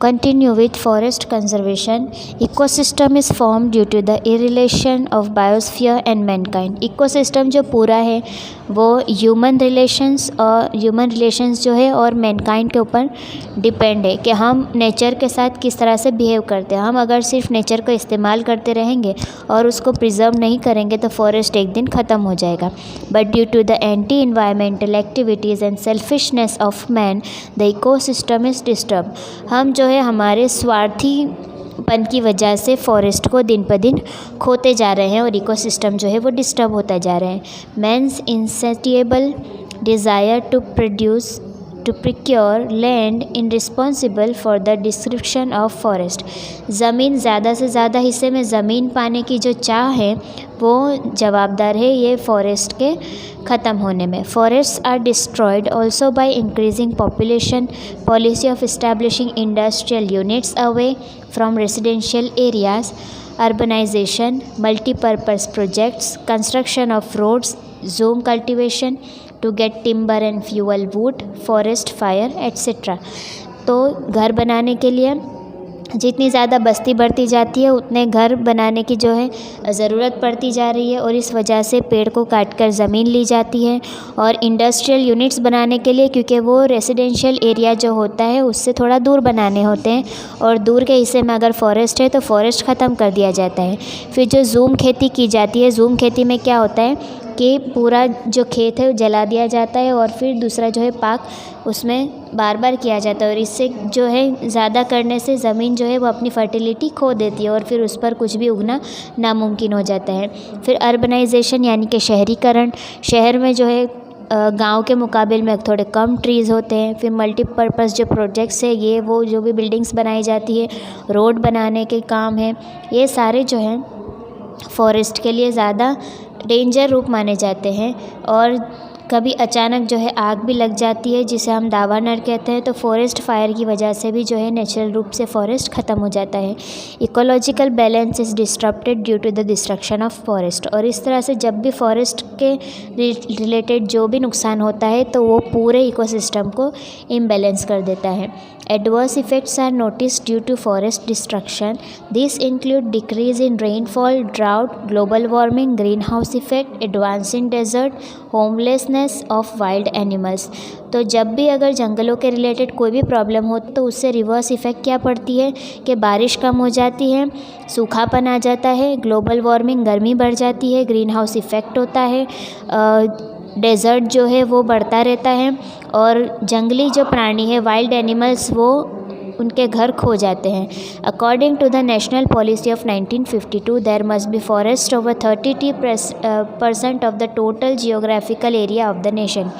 Continue with forest conservation. Ecosystem is formed due to the irrelation of biosphere and mankind. Ecosystem जो पूरा है वो human relations जो है और मैनकाइंड के ऊपर डिपेंड है कि हम नेचर के साथ किस तरह से बिहेव करते हैं। हम अगर सिर्फ नेचर का इस्तेमाल करते रहेंगे और उसको प्रिजर्व नहीं करेंगे तो फॉरेस्ट एक दिन ख़त्म हो जाएगा। But due to the anti environmental activities and selfishness of man the ecosystem is disturb. हम जो है हमारे स्वार्थीपन की वजह से फॉरेस्ट को दिन पर दिन खोते जा रहे हैं और इकोसिस्टम जो है वो डिस्टर्ब होता जा रहे हैं। Man's insatiable desire to procure land in responsible for the description of forest. ज़मीन ज़्यादा से ज़्यादा हिस्से में ज़मीन पाने की जो चाह है वो जवाबदार है ये फॉरेस्ट के ख़त्म होने में। Forests are destroyed also by increasing population, policy of establishing industrial units away from residential areas, urbanization, multi-purpose projects, construction of roads, zoom cultivation to get timber and fuel wood, forest fire etc. तो घर बनाने के लिए जितनी ज़्यादा बस्ती बढ़ती जाती है उतने घर बनाने की जो है ज़रूरत पड़ती जा रही है और इस वजह से पेड़ को काटकर ज़मीन ली जाती है। और इंडस्ट्रियल यूनिट्स बनाने के लिए, क्योंकि वो रेसिडेंशियल एरिया जो होता है उससे थोड़ा दूर बनाने होते हैं और दूर के हिस्से में अगर फॉरेस्ट है तो फॉरेस्ट ख़त्म कर दिया जाता है। फिर जो जूम खेती की जाती है, जूम खेती में क्या होता है कि पूरा जो खेत है वो जला दिया जाता है और फिर दूसरा जो है पाक उसमें बार बार किया जाता है और इससे जो है ज़्यादा करने से ज़मीन जो है वो अपनी फर्टिलिटी खो देती है और फिर उस पर कुछ भी उगना नामुमकिन हो जाता है। फिर अर्बनाइजेशन यानी कि शहरीकरण, शहर में जो है गांव के मुकाबले में थोड़े कम ट्रीज़ होते हैं। फिर मल्टीपर्पज़ जो प्रोजेक्ट्स है ये वो जो भी बिल्डिंग्स बनाई जाती है, रोड बनाने के काम है, ये सारे जो हैं फॉरेस्ट के लिए ज़्यादा डेंजर रूप माने जाते हैं। और कभी अचानक जो है आग भी लग जाती है जिसे हम दावानल कहते हैं, तो फॉरेस्ट फायर की वजह से भी जो है नेचुरल रूप से फॉरेस्ट ख़त्म हो जाता है। Ecological balance is disrupted due to the destruction of forest. और इस तरह से जब भी फॉरेस्ट के रिलेटेड जो भी नुकसान होता है तो वो पूरे इकोसिस्टम को इम्बैलेंस कर देता है। Adverse effects are noticed due to forest destruction. These include decrease in rainfall, drought, global warming, greenhouse effect, advancing desert, homelessness of wild animals. तो जब भी अगर जंगलों के रिलेटेड कोई भी प्रॉब्लम हो तो उससे रिवर्स इफ़ेक्ट क्या पड़ती है कि बारिश कम हो जाती है, सूखापन आ जाता है, ग्लोबल वार्मिंग गर्मी बढ़ जाती है, ग्रीन हाउस इफ़ेक्ट होता है, डेज़र्ट जो है वो बढ़ता रहता है और जंगली जो प्राणी है वाइल्ड एनिमल्स वो उनके घर खो जाते हैं। According to the national policy of 1952 there must be forest over 30% of the total geographical area of the nation.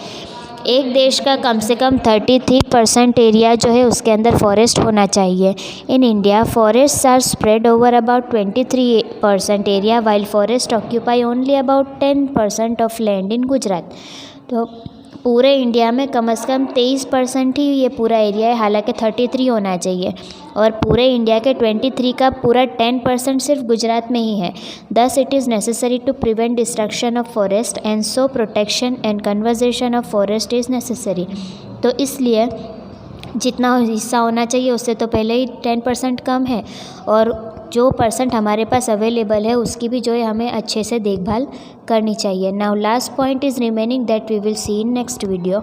एक देश का कम से कम 33% एरिया जो है उसके अंदर फॉरेस्ट होना चाहिए। In India forest are spread over about 23% area while forest occupy only about 10% of land in Gujarat. तो पूरे इंडिया में कम से कम 23% ही ये पूरा एरिया है, हालांकि 33 होना चाहिए और पूरे इंडिया के 23 का पूरा 10% सिर्फ गुजरात में ही है। Thus it is necessary to prevent destruction of forest and so protection and conversation of forest is necessary. तो इसलिए जितना हिस्सा होना चाहिए उससे तो पहले ही 10% कम है और जो परसेंट हमारे पास अवेलेबल है उसकी भी जो है हमें अच्छे से देखभाल करनी चाहिए। Now last point is remaining that we will see in next video.